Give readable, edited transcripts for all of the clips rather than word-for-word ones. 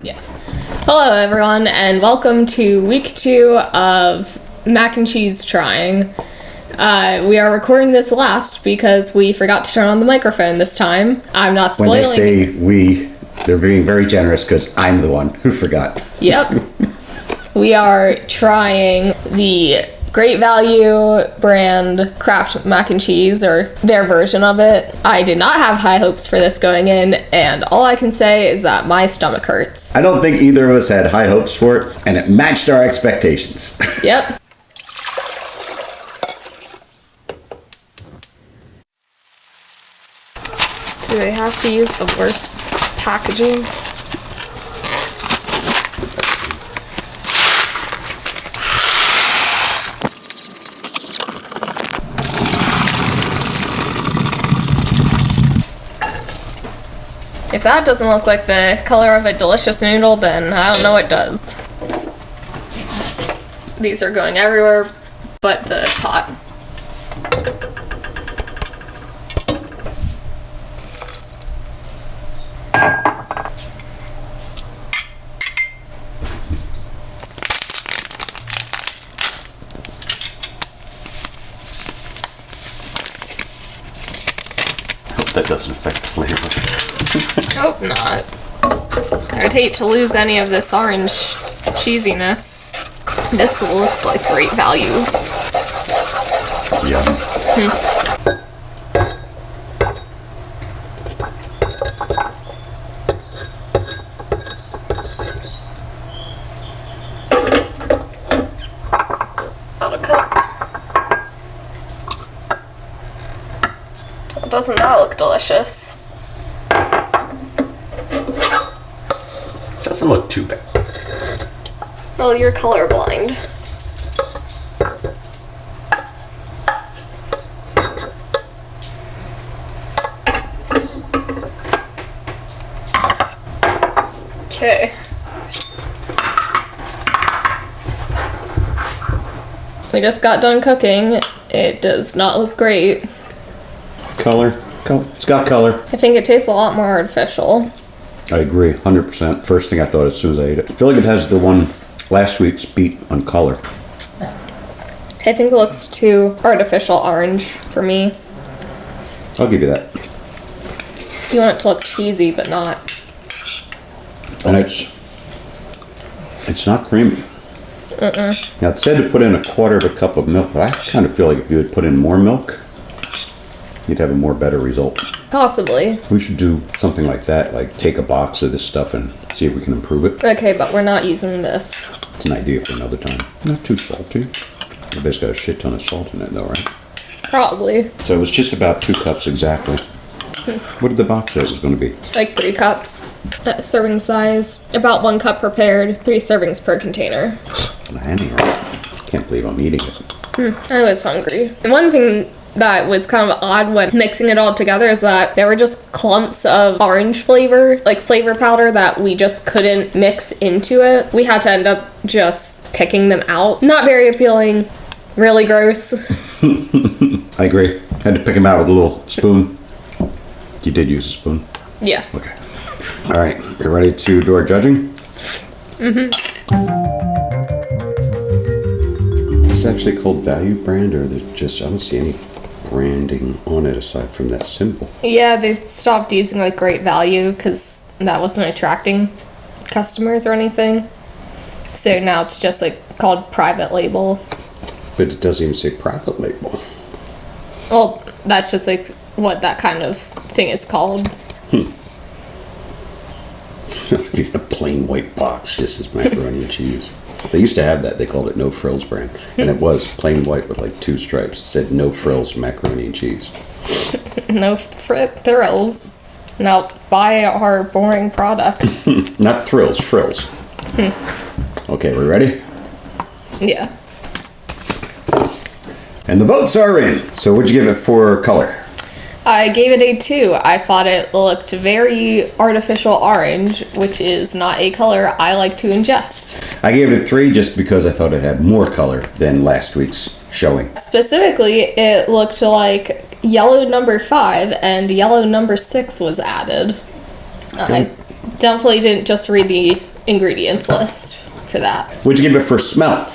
Yeah. Hello, everyone, and welcome to week 2 of mac and cheese trying. We are recording this last because we forgot to turn on the microphone this time. I'm not spoiling. When they say we, they're being very generous because I'm the one who forgot. Yep. We are trying the Great Value brand Kraft mac and cheese, or their version of it. I did not have high hopes for this going in, and all I can say is that my stomach hurts. I don't think either of us had high hopes for it, and it matched our expectations. Yep. Do they have to use the worst packaging? If that doesn't look like the color of a delicious noodle, then I don't know what does. These are going everywhere but the pot. That doesn't affect the flavor. Hope not. I'd hate to lose any of this orange cheesiness. This looks like Great Value. Yum. Out of cup. Doesn't that look delicious? Doesn't look too bad. Well, you're colorblind. Okay. We just got done cooking. It does not look great. Color. It's got color. I think it tastes a lot more artificial. I agree, 100%. First thing I thought as soon as I ate it. I feel like it has the one last week's beat on color. I think it looks too artificial orange for me. I'll give you that. You want it to look cheesy, but not. And it's not creamy. Now it said to put in 1/4 of a cup of milk, but I kind of feel like if you had put in more milk, you'd have a more better result. Possibly. We should do something like that, like take a box of this stuff and see if we can improve it. Okay, but we're not using this. It's an idea for another time. Not too salty. I bet it's got a shit ton of salt in it though, right? Probably. So it was just about 2 cups exactly. What did the box say it was going to be? Like 3 cups. Serving size. About 1 cup prepared. 3 servings per container. Can't believe I'm eating it. I was hungry. And one thing that was kind of odd when mixing it all together is that there were just clumps of orange flavor, like flavor powder, that we just couldn't mix into it. We had to end up just picking them out. Not very appealing. Really gross. I agree. Had to pick them out with a little spoon. You did use a spoon? Yeah. Okay. All right. You ready to do our judging? Is this actually called Value brand, or just, I don't see any branding on it aside from that symbol. Yeah, they stopped using like Great Value because that wasn't attracting customers or anything. So now it's just like called private label. But it doesn't even say private label. Well, that's just like what that kind of thing is called. A plain white box just as macaroni and cheese. They used to have that. They called it No Frills brand. And it was plain white with like 2 stripes. It said No Frills macaroni and cheese. No thrills. Now buy our boring product. Not thrills, frills. Okay, we ready? Yeah. And the votes are in. So what'd you give it for color? I gave it a 2. I thought it looked very artificial orange, which is not a color I like to ingest. I gave it a 3 just because I thought it had more color than last week's showing. Specifically, it looked like yellow number 5 and yellow number 6 was added. Okay. Definitely didn't just read the ingredients list for that. What'd you give it for smell?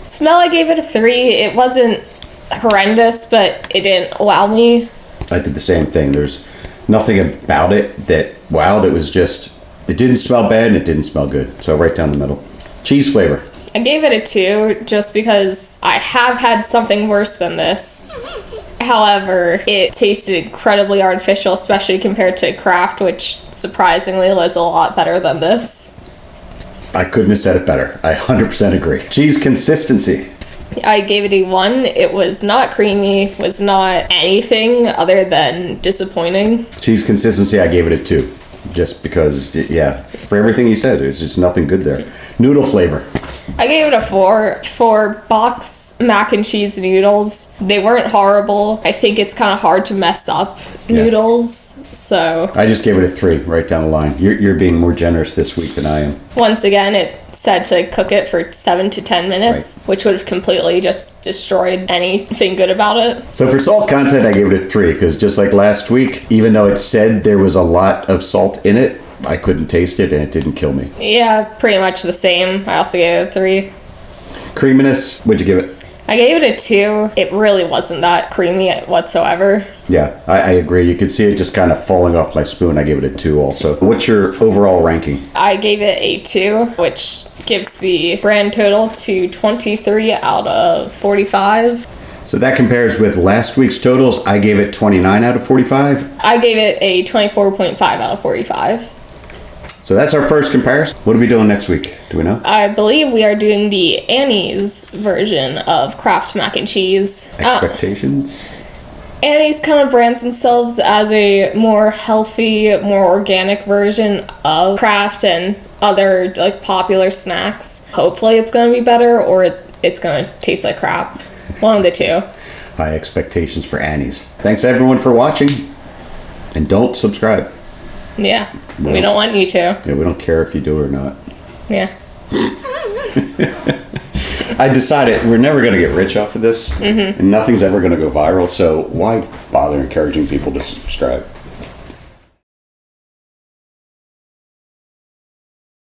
Smell, I gave it a 3. It wasn't horrendous, but it didn't wow me. I did the same thing. There's nothing about it that wowed. It was just, it didn't smell bad and it didn't smell good. So right down the middle. Cheese flavor. I gave it a 2 just because I have had something worse than this. However, it tasted incredibly artificial, especially compared to Kraft, which surprisingly was a lot better than this. I couldn't have said it better. I 100% agree. Cheese consistency. I gave it a 1. It was not creamy, was not anything other than disappointing. Cheese consistency, I gave it a 2. Just because, yeah, for everything you said, there's just nothing good there. Noodle flavor. I gave it a 4 for box mac and cheese noodles. They weren't horrible. I think it's kind of hard to mess up noodles, so. I just gave it a 3, right down the line. You're being more generous this week than I am. Once again, it said to cook it for 7 to 10 minutes, which would have completely just destroyed anything good about it. So for salt content, I gave it a 3, because just like last week, even though it said there was a lot of salt in it, I couldn't taste it and it didn't kill me. Yeah, pretty much the same. I also gave it a 3. Creaminess, what'd you give it? I gave it a 2. It really wasn't that creamy whatsoever. Yeah, I agree. You could see it just kind of falling off my spoon. I gave it a 2 also. What's your overall ranking? I gave it a 2, which gives the brand total to 23 out of 45. So that compares with last week's totals. I gave it 29 out of 45. I gave it a 24.5 out of 45. So that's our first comparison. What are we doing next week? Do we know? I believe we are doing the Annie's version of Kraft mac and cheese. Expectations? Annie's kind of brands themselves as a more healthy, more organic version of Kraft and other like popular snacks. Hopefully it's going to be better or it's going to taste like crap. One of the two. High expectations for Annie's. Thanks everyone for watching. And don't subscribe. Yeah, we don't want you to. Yeah, we don't care if you do or not. Yeah. I decided we're never going to get rich off of this. And nothing's ever going to go viral. So why bother encouraging people to subscribe?